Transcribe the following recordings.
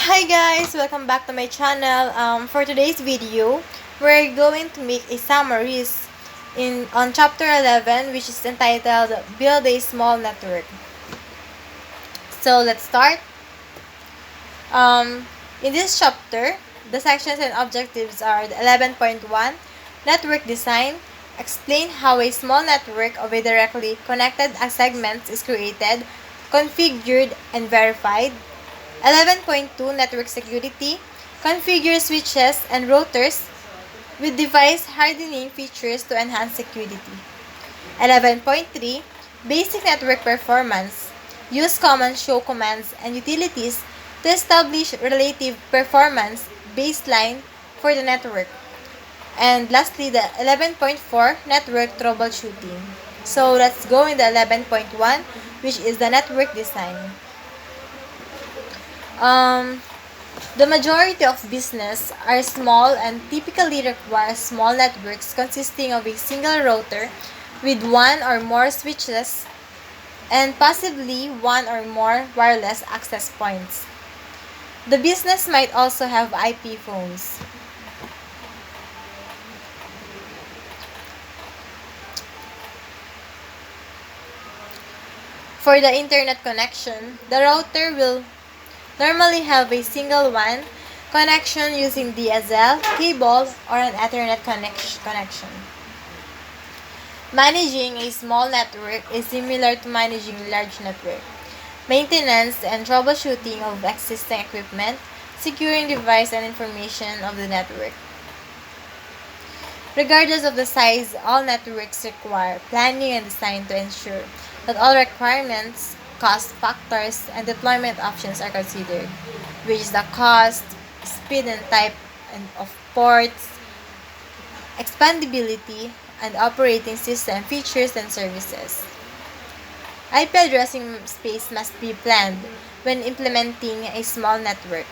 Hi guys, welcome back to my channel. For today's video, we're going to make a summaries on chapter 11, which is entitled Build a Small Network. So let's start. Um, in this chapter, the sections and objectives are 11.1 Network Design. Explain how a small network of a directly connected segments is created, configured, and verified. 11.2 Network Security. Configure switches and routers with device hardening features to enhance security. 11.3 Basic Network Performance. Use common show commands and utilities to establish relative performance baseline for the network. And lastly, the 11.4 Network Troubleshooting. So let's go in the 11.1, which is the network design. Um, the majority of business are small and typically require small networks consisting of a single router with one or more switches and possibly one or more wireless access points. The business might also have IP phones. For the internet connection, the router will normally have a single WAN connection using DSL, cable, or an Ethernet connection. Managing a small network is similar to managing a large network. Maintenance and troubleshooting of existing equipment, securing device and information of the network. Regardless of the size, all networks require planning and design to ensure that all requirements, cost factors, and deployment options are considered, which is the cost, speed and type of ports, expandability, and operating system features and services. IP addressing space must be planned when implementing a small network.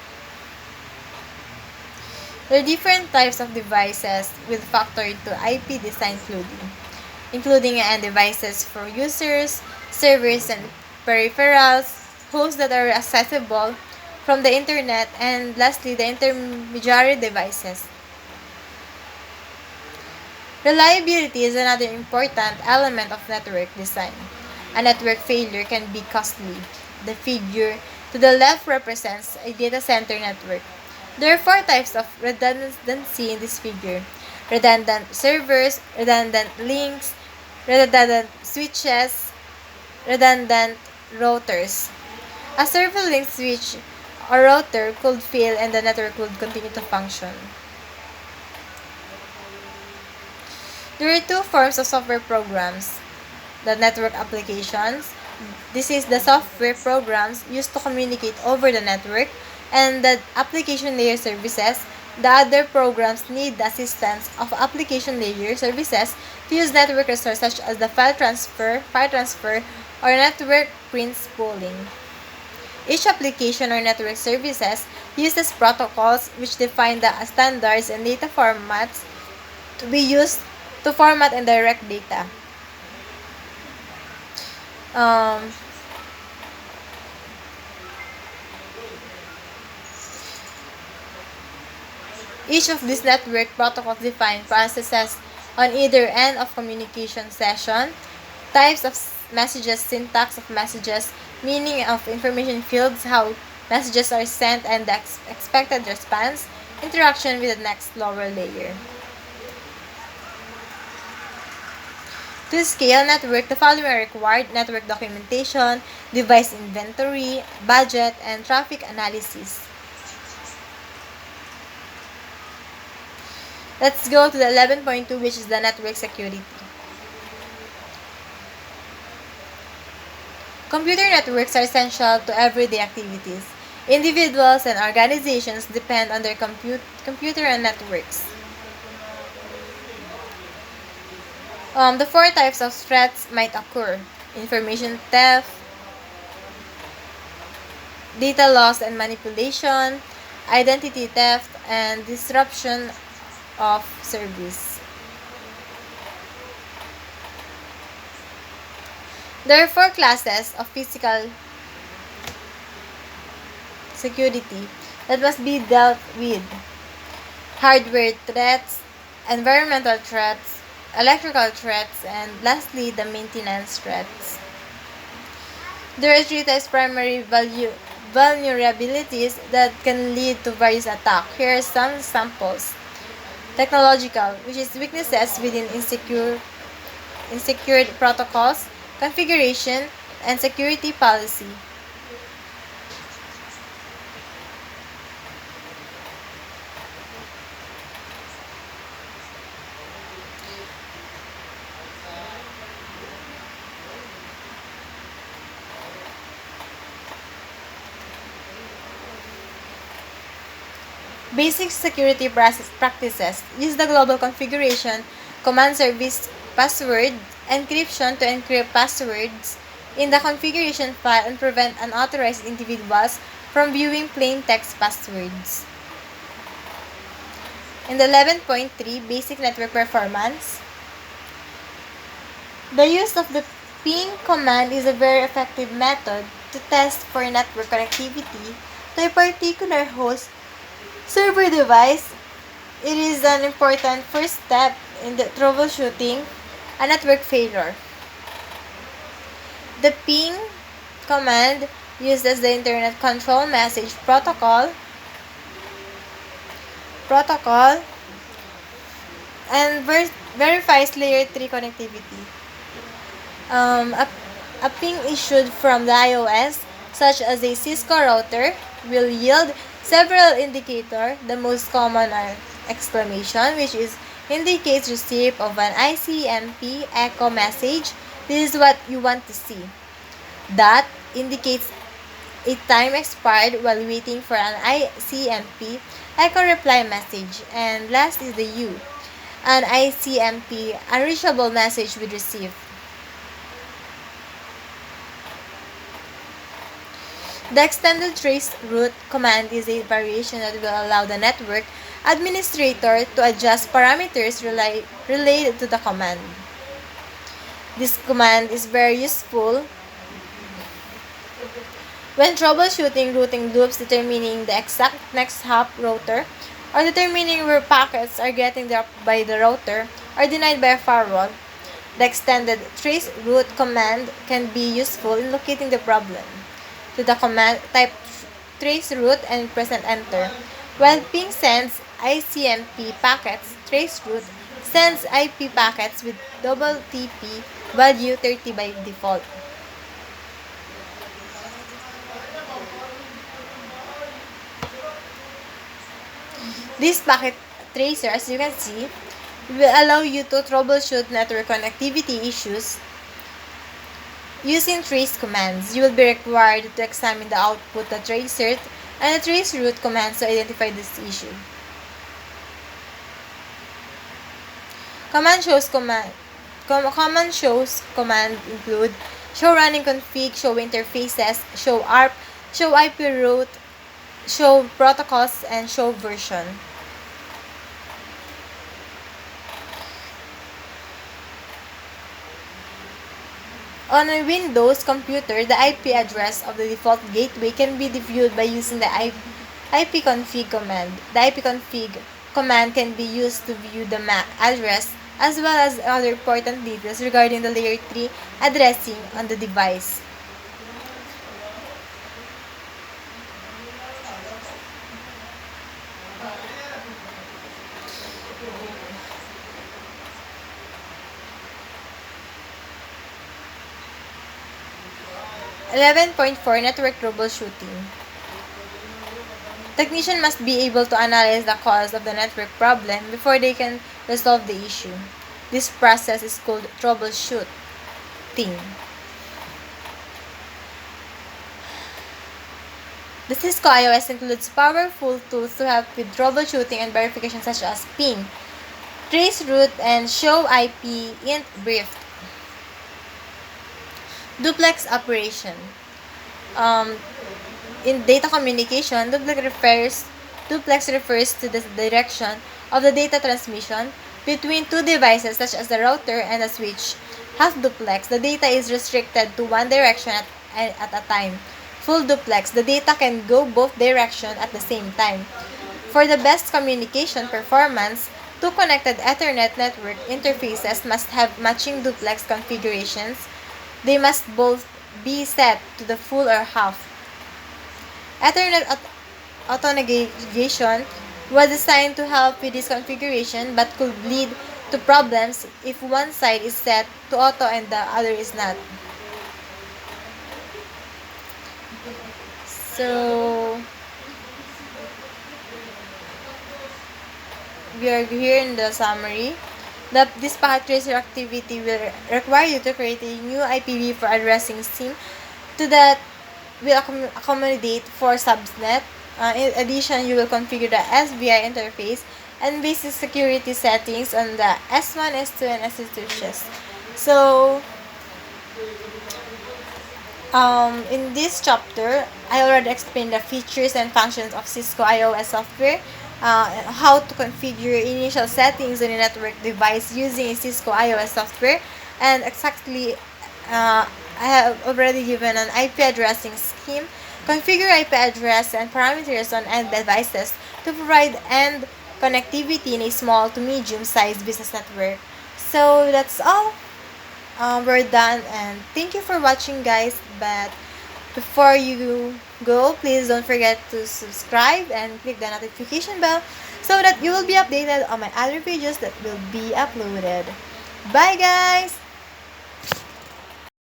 There are different types of devices with factor into IP design including end devices for users, servers and peripherals, hosts that are accessible from the internet, and lastly, the intermediary devices. Reliability is another important element of network design. A network failure can be costly. The figure to the left represents a data center network. There are four types of redundancy in this figure: redundant servers, redundant links, redundant switches, redundant routers. A server link switch or router could fail and the network would continue to function. There are two forms of software programs: the network applications. This is the software programs used to communicate over the network, and the application layer services. The other programs need the assistance of application layer services to use network resources such as the file transfer, or network prince pooling. Each application or network services uses protocols which define the standards and data formats to be used to format and direct data. Um, each of these network protocols define processes on either end of communication session, types of messages, syntax of messages, meaning of information fields, how messages are sent, and the expected response, interaction with the next lower layer. To scale network, the following are required: network documentation, device inventory, budget, and traffic analysis. Let's go to the 11.2, which is the network security. Computer networks are essential to everyday activities. Individuals and organizations depend on their computer and networks. The four types of threats might occur: information theft, data loss and manipulation, identity theft, and disruption of service. There are four classes of physical security: that must be dealt with: hardware threats, environmental threats, electrical threats, and lastly, the maintenance threats. There are three types primary vulnerabilities that can lead to various attacks. Here are some samples. Technological, which is weaknesses within insecure protocols, configuration, and security policy. Basic security practices. Use the global configuration, command service password, encryption to encrypt passwords in the configuration file and prevent unauthorized individuals from viewing plain text passwords. In the 11.3 Basic Network Performance, the use of the ping command is a very effective method to test for network connectivity to a particular host server device. It is an important first step in the troubleshooting a network failure. The ping command uses the Internet Control Message Protocol and verifies layer 3 connectivity. A ping issued from the iOS, such as a Cisco router, will yield several indicators. The most common are exclamation, which indicates receipt of an ICMP echo message. This is what you want to see. Dot indicates a time expired while waiting for an ICMP echo reply message. And last is the U, an ICMP unreachable message we received. The extended trace route command is a variation that will allow the network administrator to adjust parameters related to the command. This command is very useful when troubleshooting routing loops, determining the exact next hop router, or determining where packets are getting dropped by the router or denied by a firewall. The extended trace route command can be useful in locating the problem. To the command, type trace route and press and enter. While ping sends ICMP packets, trace route sends IP packets with double TP value 30 by default. This packet tracer, as you can see, will allow you to troubleshoot network connectivity issues using trace commands. You will be required to examine the output, the tracer, and the trace route commands to identify this issue. Command shows command include show running config, show interfaces, show ARP, show IP route, show protocols, and show version. On a Windows computer, the IP address of the default gateway can be viewed by using the ipconfig command. The ipconfig command can be used to view the MAC address as well as other important details regarding the layer 3 addressing on the device. Network troubleshooting. Technician must be able to analyze the cause of the network problem before they can resolve the issue. This process is called troubleshooting. The Cisco iOS includes powerful tools to help with troubleshooting and verification such as ping, trace route, and show IP int brief. Duplex operation. In data communication, duplex refers to the direction of the data transmission between two devices such as the router and the switch. Half duplex, the data is restricted to one direction at a time. full duplex, the data can go both directions at the same time. For the best communication performance, two connected Ethernet network interfaces must have matching duplex configurations. They must both be set to the full or half. Ethernet auto-negation was designed to help with this configuration but could lead to problems if one side is set to auto and the other is not. So, we are here in the summary. This packet tracer activity will require you to create a new IPv for addressing SIM to that will accommodate 4 subnet. In addition, you will configure the SBI interface and basic security settings on the S1, S2, and S3 switches. So, in this chapter, I already explained the features and functions of Cisco iOS software, how to configure initial settings on a network device using a Cisco iOS software, and exactly, I have already given an IP addressing scheme, configure IP address and parameters on end devices to provide end connectivity in a small to medium-sized business network. So that's all. We're done, and thank you for watching, guys. But before you go, please don't forget to subscribe and click the notification bell so that you will be updated on my other videos that will be uploaded. Bye, guys!